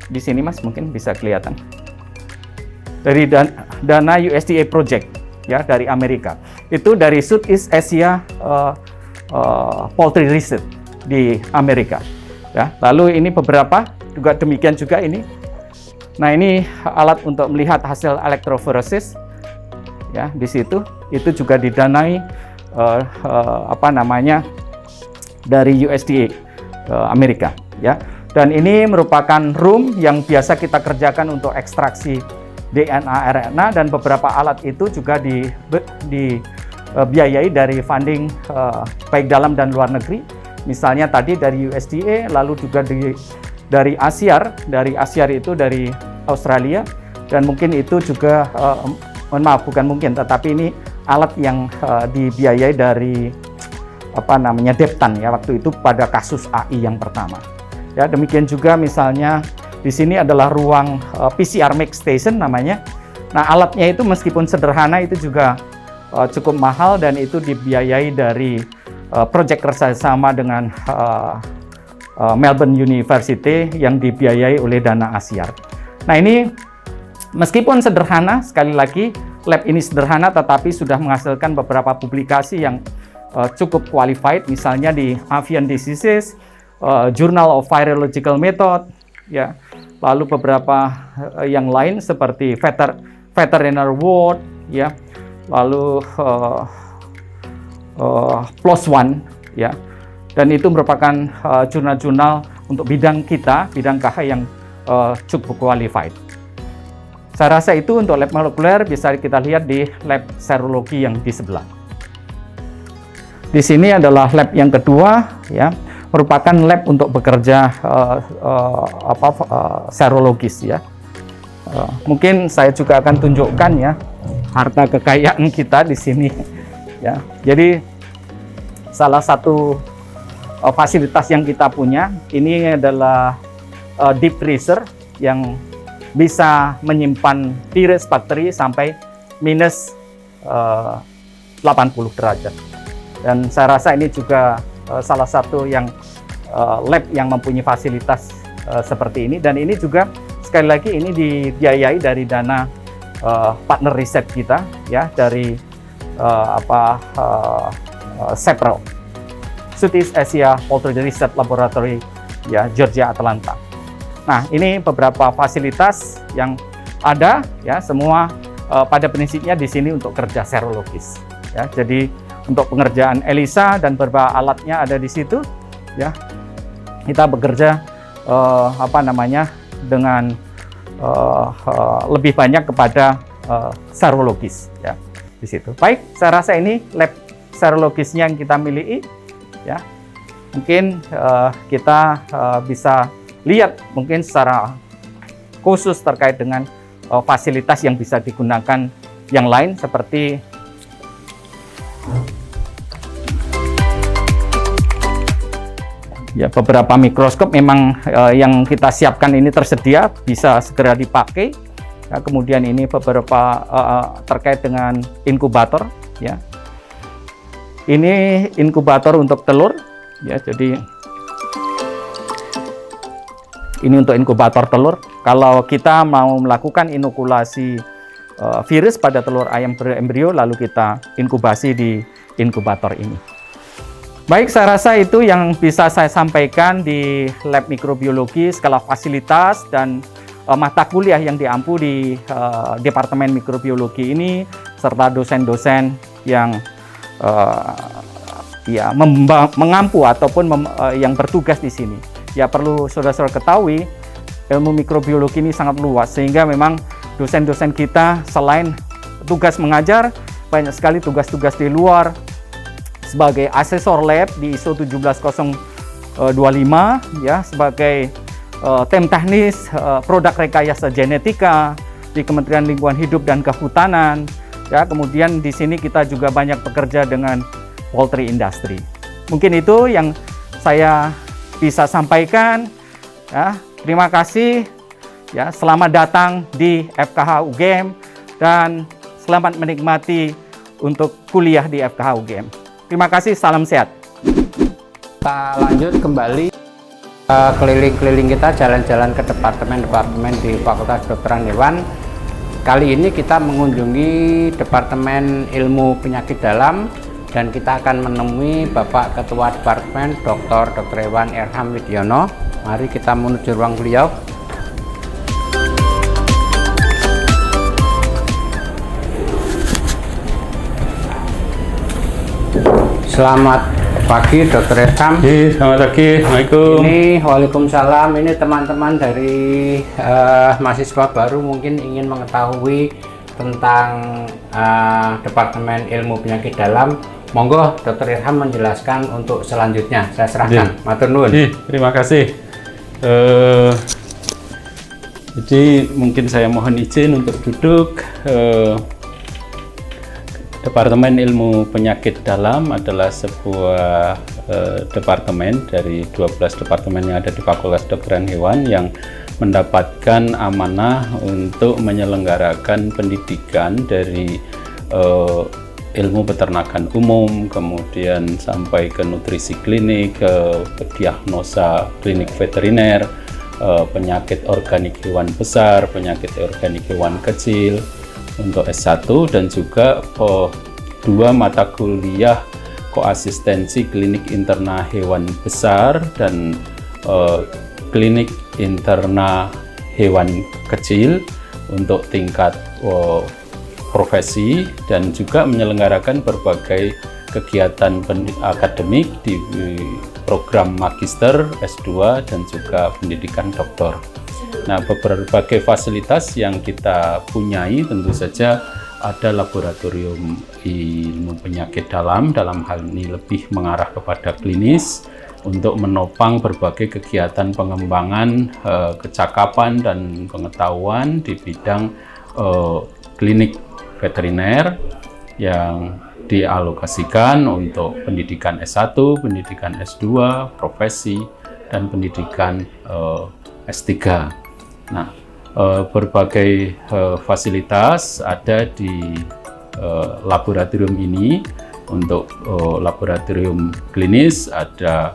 di sini, Mas, mungkin bisa kelihatan dari dana USDA project ya dari Amerika. Itu dari Southeast Asia Poultry Research di Amerika. Ya, lalu ini beberapa juga demikian juga ini. Nah, ini alat untuk melihat hasil elektroforesis ya di situ. Itu juga didanai dari USDA Amerika ya. Dan ini merupakan room yang biasa kita kerjakan untuk ekstraksi DNA, RNA, dan beberapa alat itu juga dibiayai dari funding baik dalam dan luar negeri. Misalnya tadi dari USDA, lalu juga dari ASIAR. Dari ASIAR itu dari Australia, dan mungkin itu juga, mohon maaf, bukan mungkin, tetapi ini alat yang dibiayai dari DEPTAN ya waktu itu pada kasus AI yang pertama. Ya, demikian juga misalnya di sini adalah ruang PCR Make Station namanya. Nah, alatnya itu meskipun sederhana itu juga cukup mahal, dan itu dibiayai dari proyek kerjasama dengan Melbourne University yang dibiayai oleh dana ASIAR. Nah, ini meskipun sederhana, sekali lagi lab ini sederhana tetapi sudah menghasilkan beberapa publikasi yang cukup qualified, misalnya di Avian Diseases, Journal of Virological Method, ya. Lalu beberapa yang lain seperti Veterinary World, ya. Lalu PLOS ONE, ya. Dan itu merupakan jurnal-jurnal untuk bidang kita, bidang KH yang cukup qualified. Saya rasa itu untuk lab molekuler bisa kita lihat di lab serologi yang di sebelah. Di sini adalah lab yang kedua, ya, merupakan lab untuk bekerja serologis, ya. Mungkin saya juga akan tunjukkan ya harta kekayaan kita di sini, ya. Jadi salah satu fasilitas yang kita punya ini adalah deep freezer yang bisa menyimpan virus bakteri sampai minus 80 derajat. Dan saya rasa ini juga salah satu yang lab yang mempunyai fasilitas seperti ini, dan ini juga sekali lagi ini dibiayai dari dana partner riset kita ya, dari SEPRO, Southeast Asia Poultry Research Laboratory ya, Georgia Atlanta. Nah, ini beberapa fasilitas yang ada ya, semua pada prinsipnya di sini untuk kerja serologis ya. Jadi untuk pengerjaan ELISA dan beberapa alatnya ada di situ ya. Kita bekerja dengan lebih banyak kepada serologis ya di situ. Baik, saya rasa ini lab serologisnya yang kita miliki ya. Mungkin kita bisa lihat mungkin secara khusus terkait dengan fasilitas yang bisa digunakan yang lain, seperti ya, beberapa mikroskop memang yang kita siapkan ini tersedia, bisa segera dipakai. Ya, kemudian ini beberapa terkait dengan inkubator. Ya, ini inkubator untuk telur. Ya, jadi ini untuk inkubator telur. Kalau kita mau melakukan inokulasi virus pada telur ayam berembrio, lalu kita inkubasi di inkubator ini. Baik, saya rasa itu yang bisa saya sampaikan di lab mikrobiologi, skala fasilitas dan mata kuliah yang diampu di Departemen Mikrobiologi ini, serta dosen-dosen yang ya mengampu ataupun yang bertugas di sini. Ya, perlu saudara-saudara ketahui, ilmu mikrobiologi ini sangat luas, sehingga memang dosen-dosen kita selain tugas mengajar, banyak sekali tugas-tugas di luar, sebagai asesor lab di ISO 17025 ya, sebagai tim teknis produk rekayasa genetika di Kementerian Lingkungan Hidup dan Kehutanan ya. Kemudian di sini kita juga banyak bekerja dengan poultry industry. Mungkin itu yang saya bisa sampaikan ya. Terima kasih ya, selamat datang di FKH UGM dan selamat menikmati untuk kuliah di FKH UGM. Terima kasih, salam sehat. Kita lanjut kembali keliling-keliling kita, jalan-jalan ke departemen-departemen di Fakultas Kedokteran Hewan. Kali ini kita mengunjungi Departemen Ilmu Penyakit Dalam dan kita akan menemui Bapak Ketua Departemen Dr. Hewan Erham Widiono. Mari kita menuju ruang beliau. Selamat pagi Dr. Erham. Selamat pagi. Assalamualaikum. Ini Waalaikumsalam. Ini teman-teman dari mahasiswa baru mungkin ingin mengetahui tentang Departemen Ilmu Penyakit Dalam. Monggo Dr. Erham menjelaskan untuk selanjutnya. Saya serahkan. Matur nuwun. Terima kasih. Jadi mungkin saya mohon izin untuk duduk. Departemen Ilmu Penyakit Dalam adalah sebuah departemen dari 12 departemen yang ada di Fakultas Kedokteran Hewan yang mendapatkan amanah untuk menyelenggarakan pendidikan dari ilmu peternakan umum, kemudian sampai ke nutrisi klinik, ke diagnosa klinik veteriner, penyakit organik hewan besar, penyakit organik hewan kecil, untuk S1 dan juga 2 mata kuliah koasistensi klinik interna hewan besar dan klinik interna hewan kecil untuk tingkat profesi, dan juga menyelenggarakan berbagai kegiatan akademik di program magister, S2 dan juga pendidikan doktor. Nah, berbagai fasilitas yang kita punyai tentu saja ada laboratorium ilmu penyakit dalam hal ini lebih mengarah kepada klinis untuk menopang berbagai kegiatan pengembangan kecakapan dan pengetahuan di bidang klinik veteriner yang dialokasikan untuk pendidikan S1, pendidikan S2, profesi, dan pendidikan S3. Nah, berbagai fasilitas ada di laboratorium ini. Untuk laboratorium klinis ada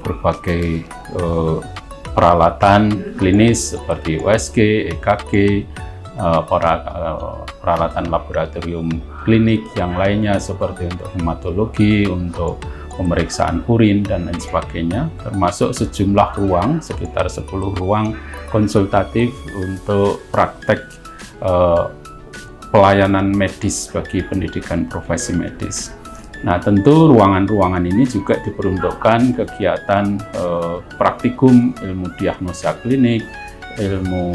berbagai peralatan klinis seperti USG, EKG, peralatan laboratorium klinik yang lainnya seperti untuk hematologi, untuk pemeriksaan urin dan lain sebagainya, termasuk sejumlah ruang, sekitar 10 ruang konsultatif untuk praktek pelayanan medis bagi pendidikan profesi medis. Nah, tentu ruangan-ruangan ini juga diperuntukkan kegiatan praktikum ilmu diagnosa klinik, ilmu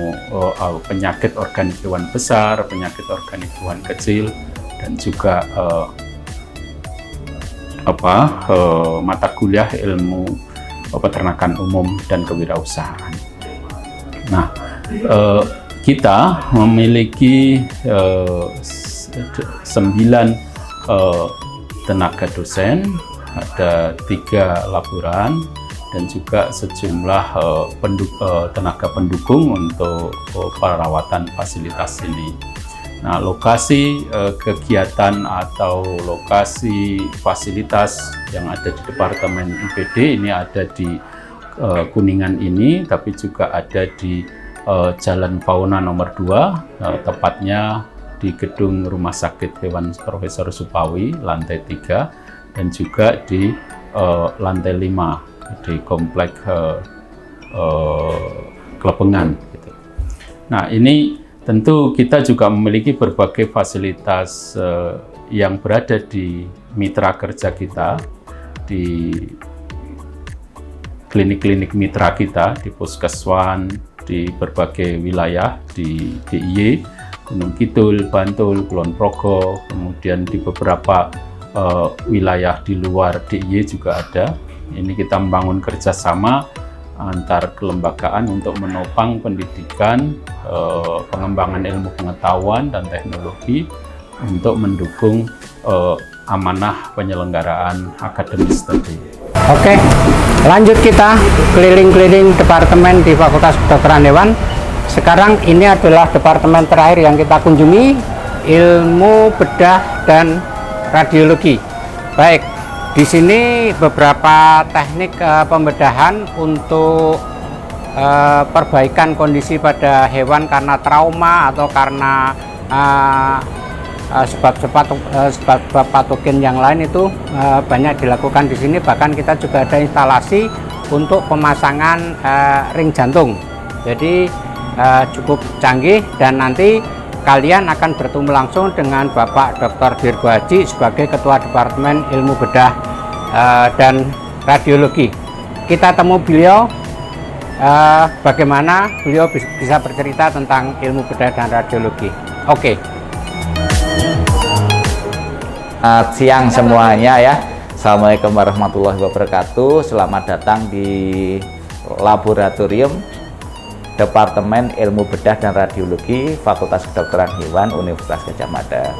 penyakit organik hewan besar, penyakit organik hewan kecil, dan juga mata kuliah ilmu peternakan umum dan kewirausahaan. Nah, kita memiliki 9 tenaga dosen, ada 3 laboran, dan juga sejumlah tenaga pendukung untuk perawatan fasilitas ini. Nah, lokasi kegiatan atau lokasi fasilitas yang ada di Departemen IPD ini ada di Kuningan ini, tapi juga ada di Jalan Fauna nomor 2, tepatnya di gedung Rumah Sakit Hewan Profesor Supawi, lantai 3, dan juga di lantai 5 di Komplek Klepengan. Gitu. Nah, ini tentu kita juga memiliki berbagai fasilitas yang berada di mitra kerja kita, di klinik-klinik mitra kita, di Puskeswan, di berbagai wilayah, di DIY, Gunung Kidul, Bantul, Kulon Progo, kemudian di beberapa wilayah di luar DIY juga ada. Ini kita membangun kerjasama antar kelembagaan untuk menopang pendidikan, pengembangan ilmu pengetahuan dan teknologi untuk mendukung amanah penyelenggaraan akademis tadi. Oke, lanjut kita keliling-keliling departemen di Fakultas Kedokteran Hewan. Sekarang ini adalah departemen terakhir yang kita kunjungi, ilmu bedah dan radiologi. Baik, Di sini beberapa teknik pembedahan untuk perbaikan kondisi pada hewan karena trauma atau karena sebab patogen yang lain itu banyak dilakukan di sini. Bahkan kita juga ada instalasi untuk pemasangan ring jantung. Jadi cukup canggih, dan nanti kalian akan bertemu langsung dengan Bapak Dr. Dirgo Haji sebagai Ketua Departemen Ilmu Bedah dan Radiologi. Kita temu beliau, bagaimana beliau bisa bercerita tentang ilmu bedah dan radiologi. Oke. Siang semuanya ya. Assalamualaikum warahmatullahi wabarakatuh. Selamat datang di Laboratorium Departemen Ilmu Bedah dan Radiologi Fakultas Kedokteran Hewan Universitas Gadjah Mada.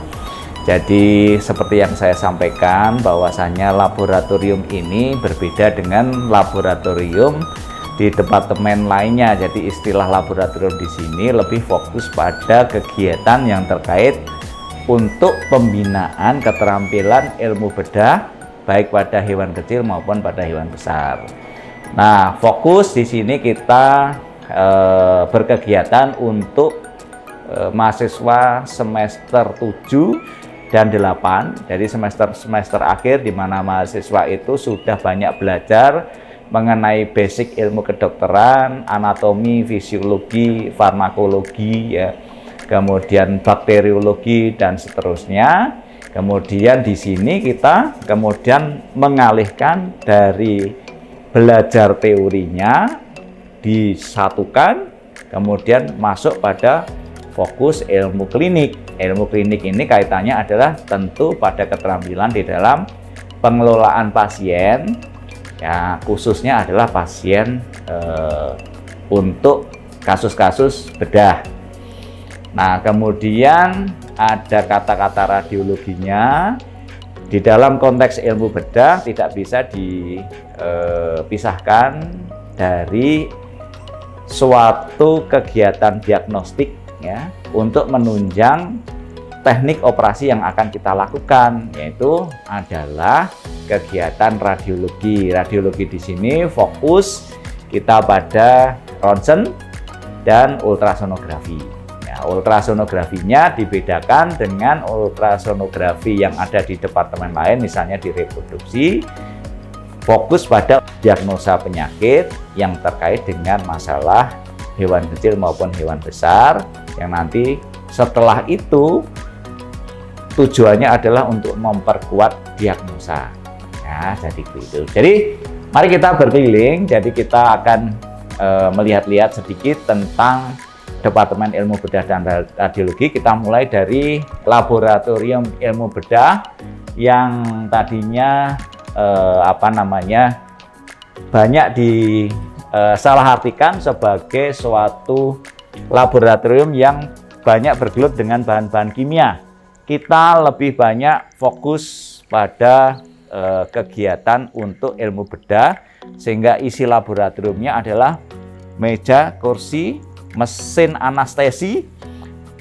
Jadi seperti yang saya sampaikan, bahwasanya laboratorium ini berbeda dengan laboratorium di departemen lainnya. Jadi istilah laboratorium di sini lebih fokus pada kegiatan yang terkait untuk pembinaan keterampilan ilmu bedah baik pada hewan kecil maupun pada hewan besar. Nah, fokus di sini kita berkegiatan untuk mahasiswa semester 7 dan 8. Jadi semester akhir di mana mahasiswa itu sudah banyak belajar mengenai basic ilmu kedokteran, anatomi, fisiologi, farmakologi ya. Kemudian bakteriologi dan seterusnya. Kemudian di sini kita kemudian mengalihkan dari belajar teorinya disatukan, kemudian masuk pada fokus ilmu klinik. Ilmu klinik ini kaitannya adalah tentu pada keterampilan di dalam pengelolaan pasien, ya khususnya adalah pasien untuk kasus-kasus bedah. Nah, kemudian ada kata-kata radiologinya. Di dalam konteks ilmu bedah tidak bisa dipisahkan dari suatu kegiatan diagnostik ya untuk menunjang teknik operasi yang akan kita lakukan, yaitu adalah kegiatan radiologi. Radiologi di sini fokus kita pada ronsen dan ultrasonografi. Ya, ultrasonografinya dibedakan dengan ultrasonografi yang ada di departemen lain, misalnya di reproduksi, fokus pada diagnosa penyakit yang terkait dengan masalah hewan kecil maupun hewan besar, yang nanti setelah itu tujuannya adalah untuk memperkuat diagnosa. Ya, jadi itu. Jadi mari kita berkeliling. Jadi kita akan melihat-lihat sedikit tentang Departemen Ilmu Bedah dan Radiologi. Kita mulai dari Laboratorium Ilmu Bedah yang tadinya banyak disalahartikan sebagai suatu laboratorium yang banyak bergelut dengan bahan-bahan kimia. Kita lebih banyak fokus pada kegiatan untuk ilmu bedah, sehingga isi laboratoriumnya adalah meja, kursi, mesin anestesi,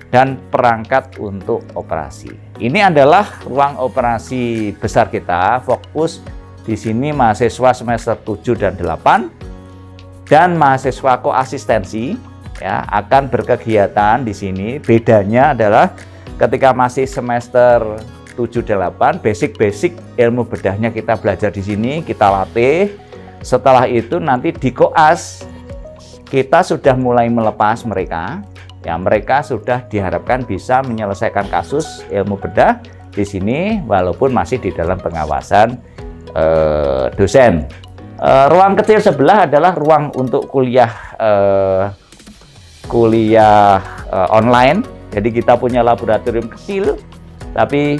dan perangkat untuk operasi. Ini adalah ruang operasi besar kita. Fokus di sini mahasiswa semester 7 dan 8 dan mahasiswa koasistensi ya akan berkegiatan di sini. Bedanya adalah ketika masih semester 7-8 basic ilmu bedahnya kita belajar di sini, kita latih. Setelah itu nanti di koas kita sudah mulai melepas mereka. Ya, mereka sudah diharapkan bisa menyelesaikan kasus ilmu bedah di sini walaupun masih di dalam pengawasan dosen. Ruang kecil sebelah adalah ruang untuk kuliah online. Jadi kita punya laboratorium kecil, tapi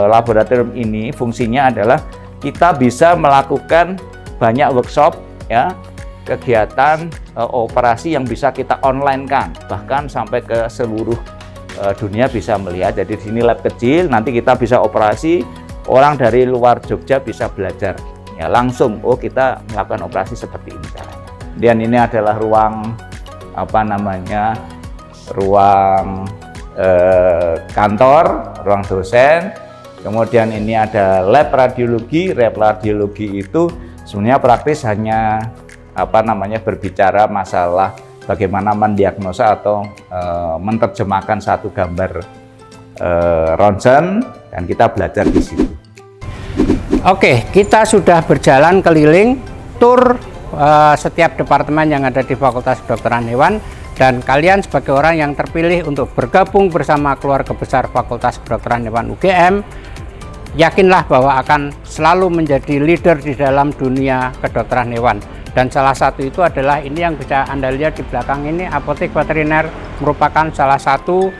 laboratorium ini fungsinya adalah kita bisa melakukan banyak workshop ya, kegiatan operasi yang bisa kita online kan, bahkan sampai ke seluruh dunia bisa melihat. Jadi di sini lab kecil, nanti kita bisa operasi, orang dari luar Jogja bisa belajar ya langsung, oh kita melakukan operasi seperti ini caranya. Dan ini adalah ruang ruang kantor, ruang dosen. Kemudian ini ada lab radiologi. Lab radiologi itu sebenarnya praktis hanya berbicara masalah bagaimana mendiagnosa atau menerjemahkan satu gambar ronsen, dan kita belajar di situ. Oke, kita sudah berjalan keliling tur setiap departemen yang ada di Fakultas Kedokteran Hewan, dan kalian sebagai orang yang terpilih untuk bergabung bersama keluarga besar Fakultas Kedokteran Hewan UGM, yakinlah bahwa akan selalu menjadi leader di dalam dunia kedokteran hewan. Dan salah satu itu adalah ini yang bisa Anda lihat di belakang ini, apotek veteriner merupakan salah satu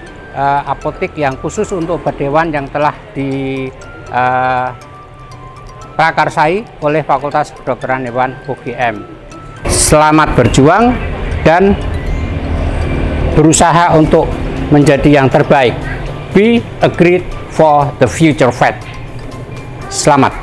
apotek yang khusus untuk obat hewan yang telah diprakarsai oleh Fakultas Kedokteran Hewan UGM. Selamat berjuang dan berusaha untuk menjadi yang terbaik. Be a great for the future vet. Selamat.